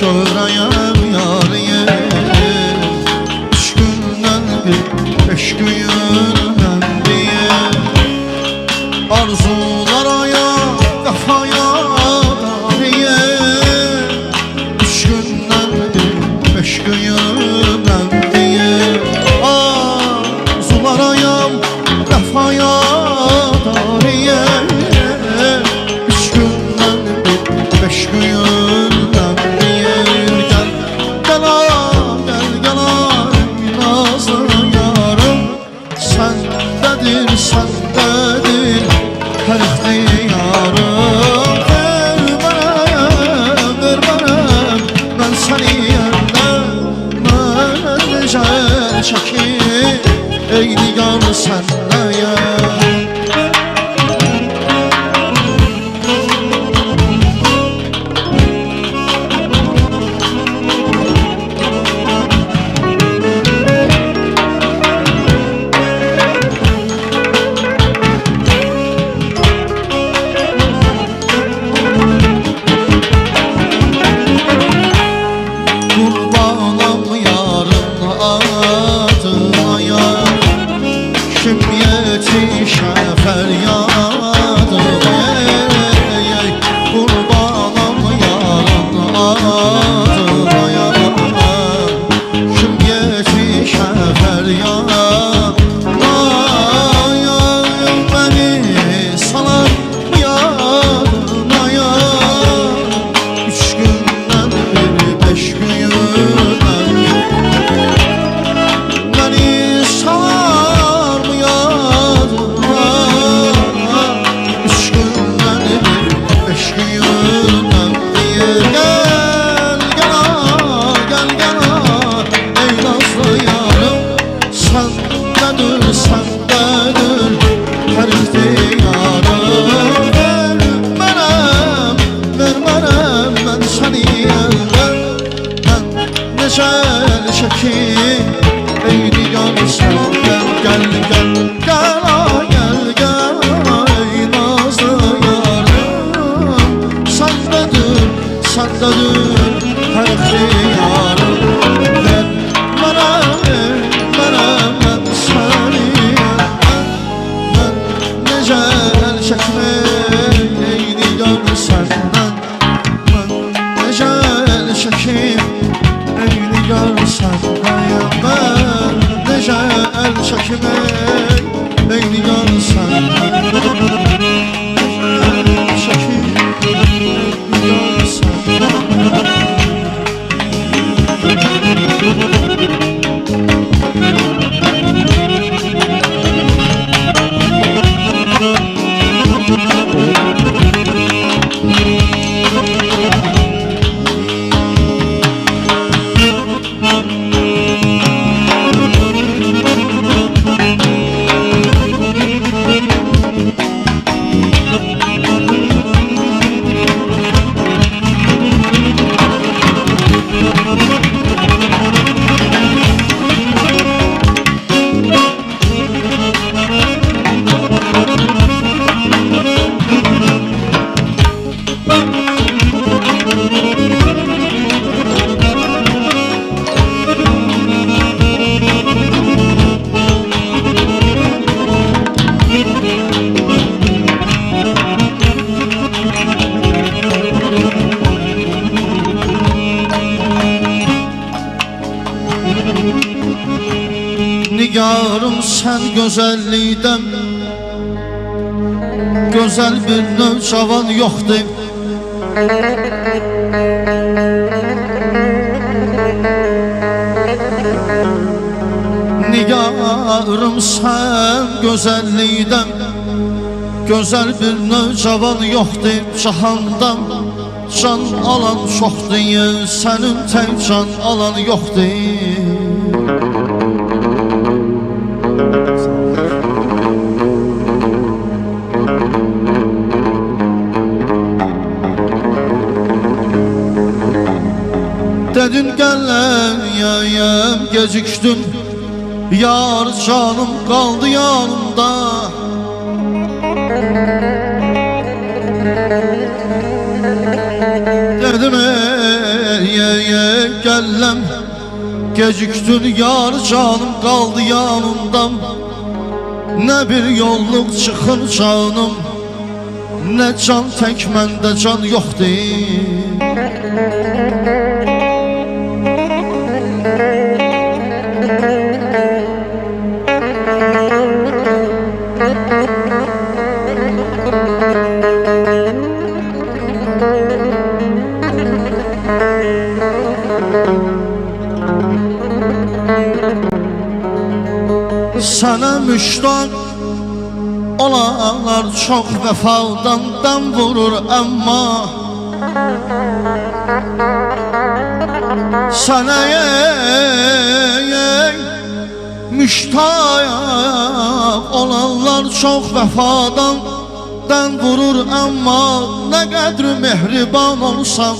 görəyəm yarıyı. Üç gündən bir, 5 gündən bir. Arzularaya, vəfaya dariyə. Üç gündən bir, 5 gündən bir. Arzularaya, vəfaya dariyə. Üç gündən bir, 5 gündən bir. Gel, gel nazlı yarım. Səndədir, səndədir hər ixtiyarım. Ver mənəm, mən səni yerdən. Mən necə çəkim, ey nigar səndəyəm. Yetişə fəryadım, qurbanam yarın adına. Kim yetişə fəryadıma, məni salar yadına. Üç gündən bir, 5 gündən məni salar yadına. Üç gündən bir, 5 gündən bir. Gel, ey nazlı yarım. Səndədir, səndədir hər ixtiyarım. Ver mənəm, mən səni yerdən. Mən necə çəkim, ey nigar səndən. Gel, ey nazlı yarım. Səndədir, səndədir hər ixtiyarım. Ver mənəm, mən səni yerdən. Mən necə çəkim, ey nigar səndən. Mən necə çəkim, ey nigar səndəyəm. Mən necə çəkim, ey nigar səndən. Çəkim, nigar səndən. Nigarım sən gözəllikdən, gözəl bir növ cavan yoxdur. Nigarım sən gözəllikdən, gözəl bir növ cavan yoxdur. Cahandan can alan çoxdur, sənin tək can alan yoxdur. Dedin gələyəm, gecikdim. Yar canım qaldı yanımda. Dedim Gəlləm gecikdin yar canım qaldı yanımdan. Nə bir yolluq çıxır canım, nə can tək məndə can yoxdur. Sənə müştaq olanlar çox vəfadan dəm vurur, amma sənə müştaq olanlar çox vəfadan dəm vurur, amma nə qədri mehriban olsam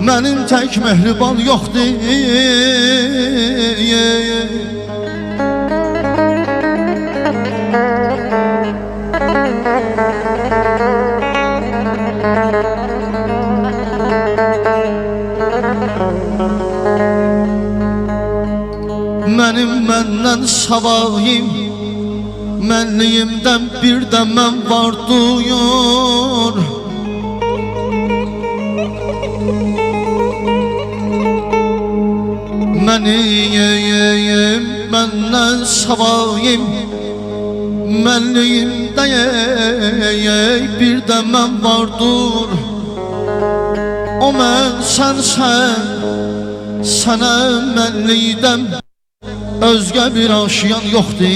mənim tək mehriban yoxdur. Mənim məndən savayım, mənliyimdən bir də mən var duyur. Mənim məndən savayım, mənliyimdə bir də mən vardır. O mən sənsən, sənə mənliydən özgə bir aşiyan yoxdur.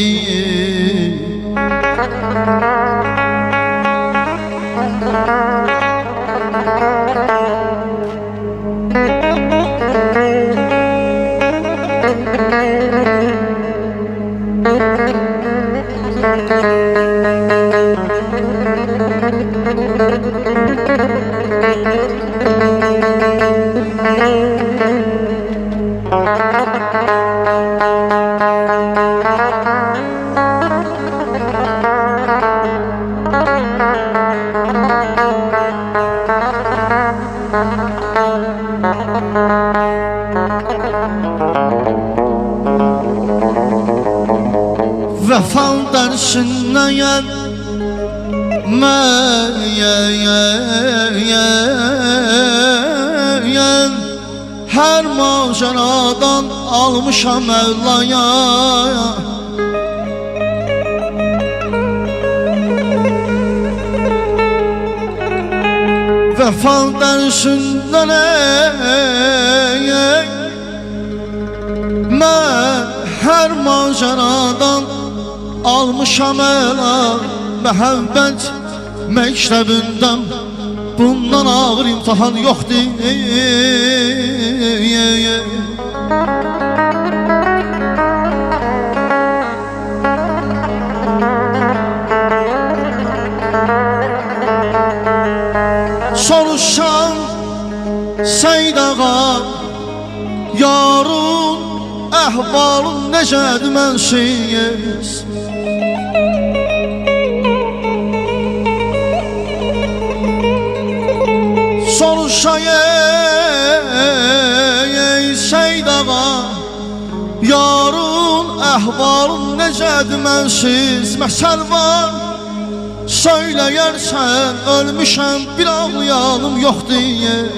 Vəfan dərsindən mən hər macəradan almışam Mövlaya. Vəfan dərsindən mən hər macəradan almışam əla. Məhəbbət məktəbindən bundan ağır imtihan yoxdur. Soruşsam Səyd ağa, yarın əhvalın necədir mənsiz? Soruşayım Səyd ağa, yarın əhvalın necədir mənsiz? Məsəl var, söyləyərsən ölmüşəm, bir ağlayanım yoxdur.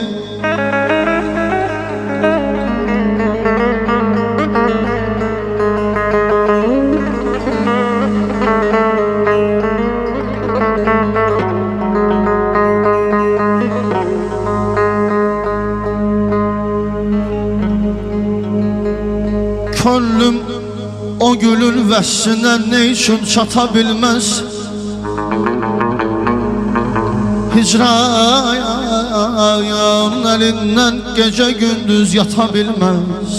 Könlüm o gülün vəssinə nə üçün çata bilməz? Hicran əlindən gecə gündüz yata bilməz.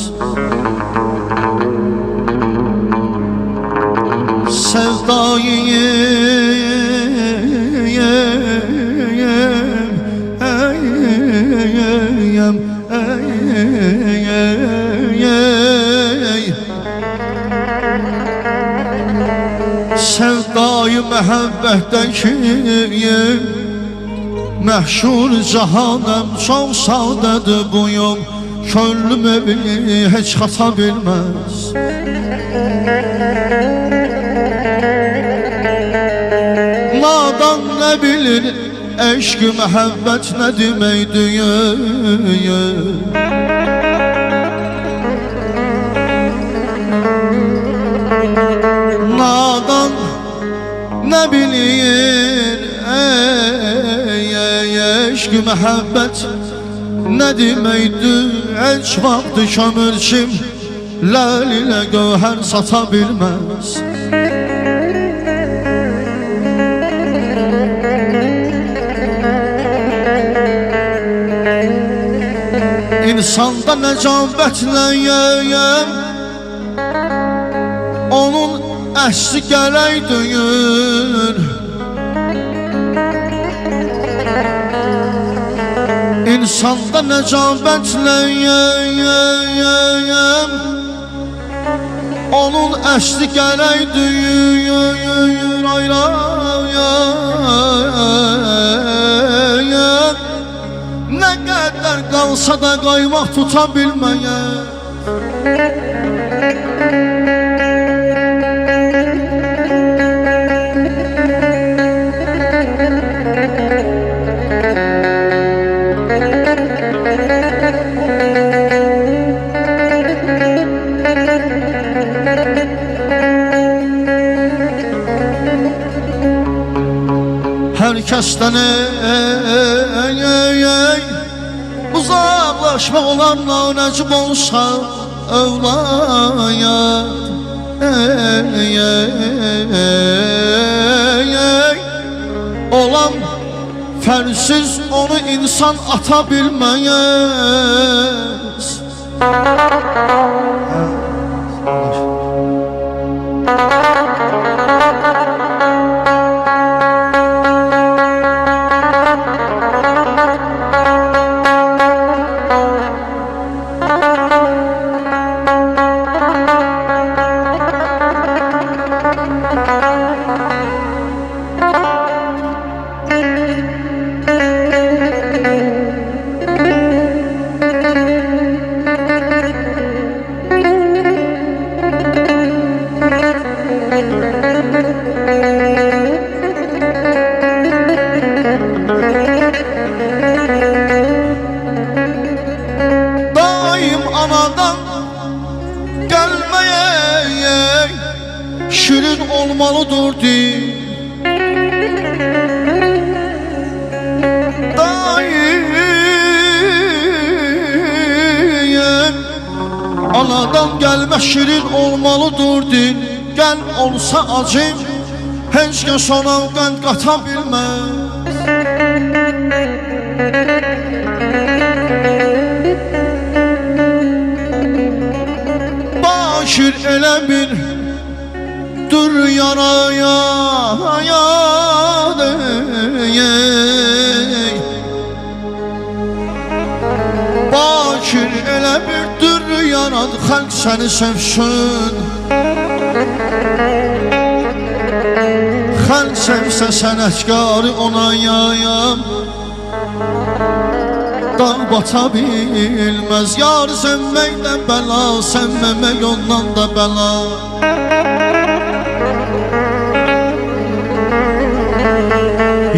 Sevdayım sevdayı məhəbbətdəkiyim, Məhşur cahanım çox sadədir buyum, könlüm evini heç xata bilməz. Nadan nə bilir, eşq-i məhəbbət nə deməkdir? Nadan nə bilir, eşq-i məhəbbət nə deməkdir? Heç vaxt kömürçüm ləl ilə gövhər sata bilməz. İnsanda nəcabətlə yəyəm, onun əsli gərək döyür. İnsanda nəcabətlə yəyəm, onun əsli gərək döyür. Nə qədər qalsa da qaymaq tuta bilməyəm. Hər kəsdən uzaqlaşmaq olanla nəcib olsa övlaya. Olan fərsiz onu insan ata bilməyəz. Daim anadan gəlməyə şirin olmalıdır dil. Daim anadan gəlmə şirin olmalıdır dil. Gəl olsa acım, heç kəs ona qənd qata bilməz. Başır elə bir dur yaraya, Başır elə bir dur yaradı, xalq səni sevsin. Xalq sevsə sənətkarı ona yayam, dağ bata bilməz. Yar sevməkdə bəla, sevməmək ondan da bəla.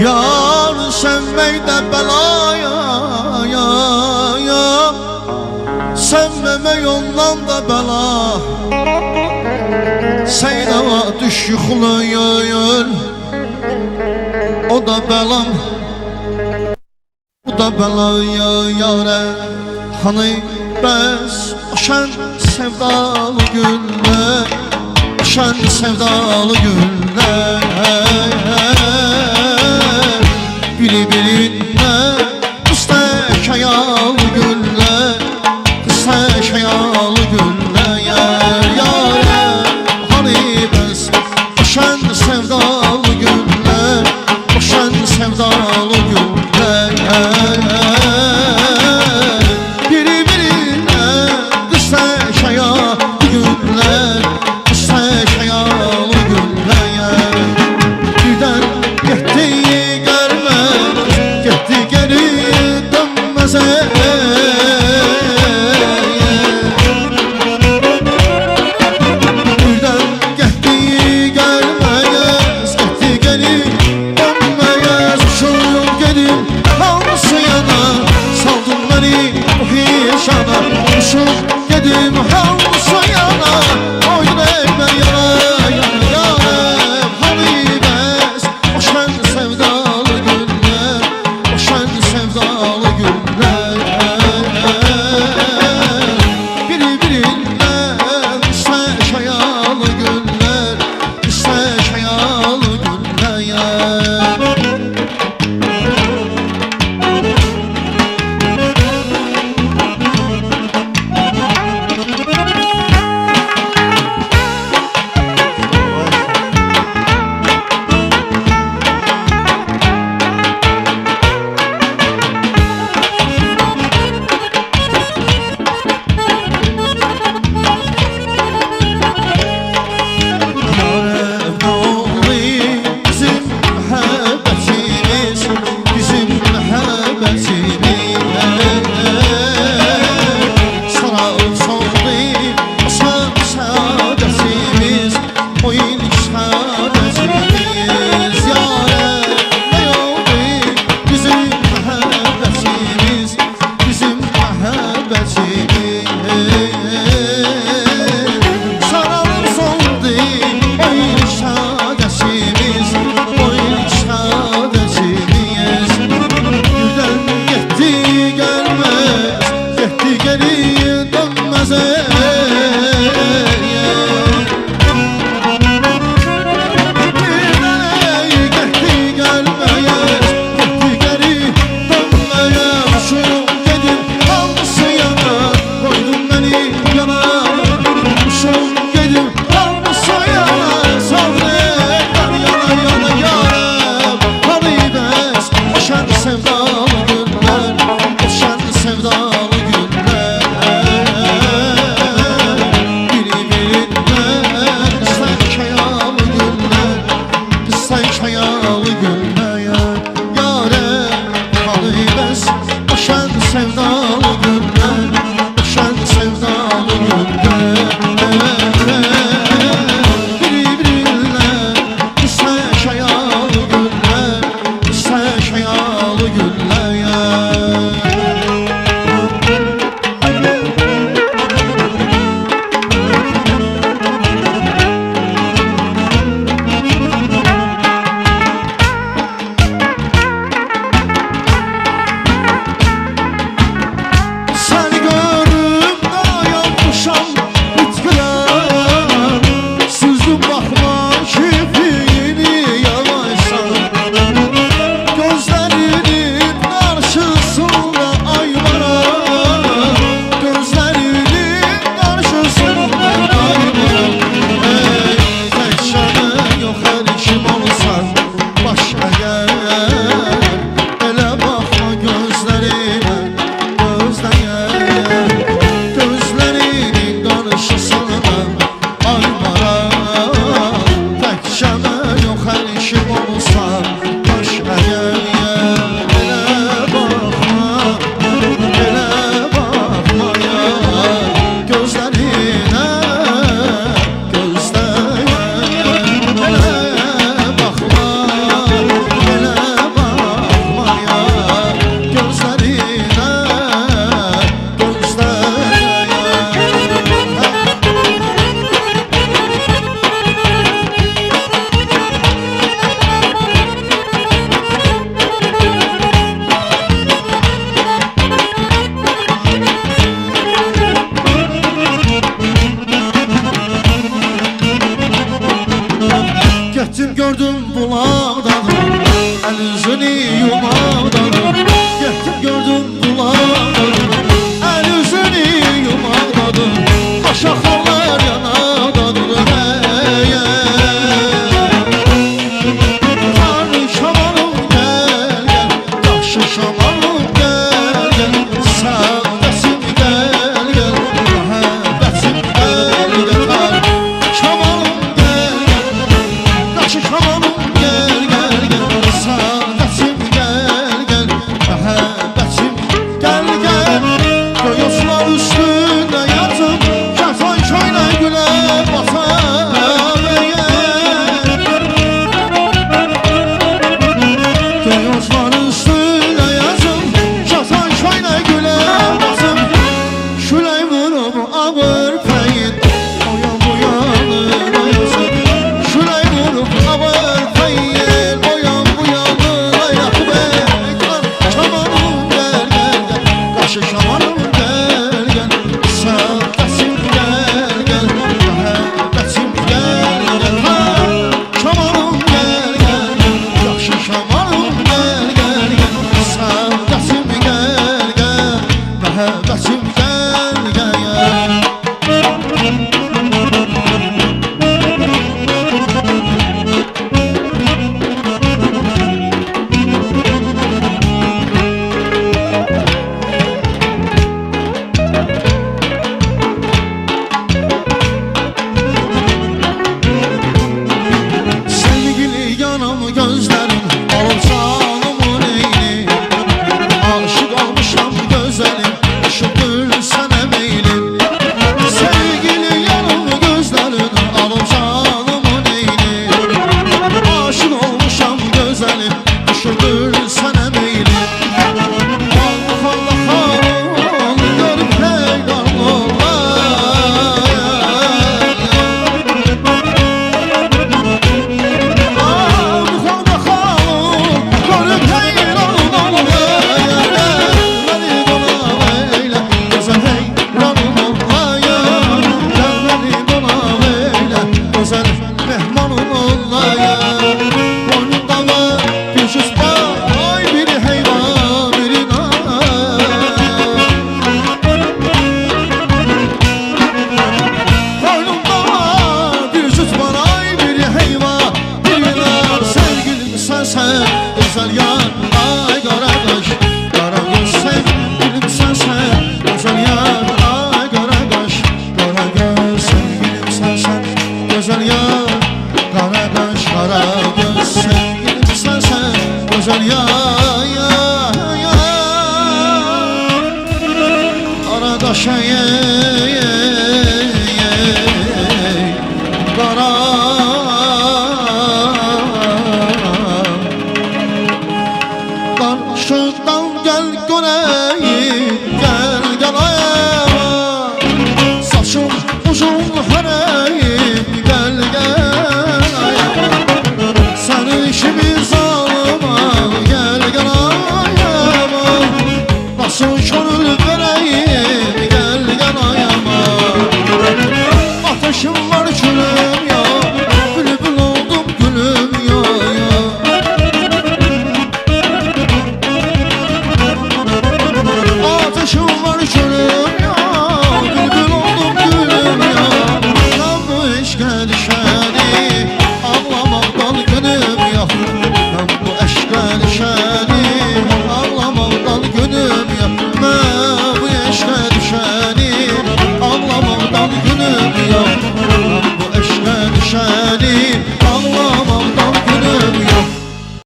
Yar sevməkdə bəla, sevməmək ondan da bəla. Seynava düş yıxılır, o da bəlam, o da bəla yarə. Hani bəs o şən sevdalı güller, o şən sevdalı güller, biri-birinə üstək hayalı güller, üstək hayalı güller yarə. Hani bəs o şən sevdalı güller, o şən sevdalı güller, biri-birinə üstək hayalı güller, üstək hayalı güller. Birdən uçub gedim hansı yana Oy ürəkmə yana yana yana Habibəs o şən sevdalı günlər O şən sevdalı günlər Bir-birindən istə şəyalı günlər İstə şəyalı günlər yaxşı şamanım gel gel, səadətim gel gel, məhəbbətim gel gel, ha şamanım gel gel, yaxşı şamanım gel gel gel, səadətim gel gel, məhəbbətim gel gel gel. Gözlerim alır canımın eyni, aşık olmuşam güzelim, şükür sana meylim. Sevgili yanım gözlerin alır canımın eyni, aşık olmuşam güzelim, şükür sana meylim. Allah Allah Allah görüp heyran olay. Güzel yar, ay kardeş, kara göz sevgilim sen, güzel yar, ay kardeş, kara göz sevgilim sen, güzel yar, kardeş, kara göz sevgilim sen, güzel yar, kardeş, Karşıdan gel göreyim, gel gel ayağıma, saçım uzun hareyim, gel gel ayağıma, sen işimiz alma, gel gel ayağıma, nasıl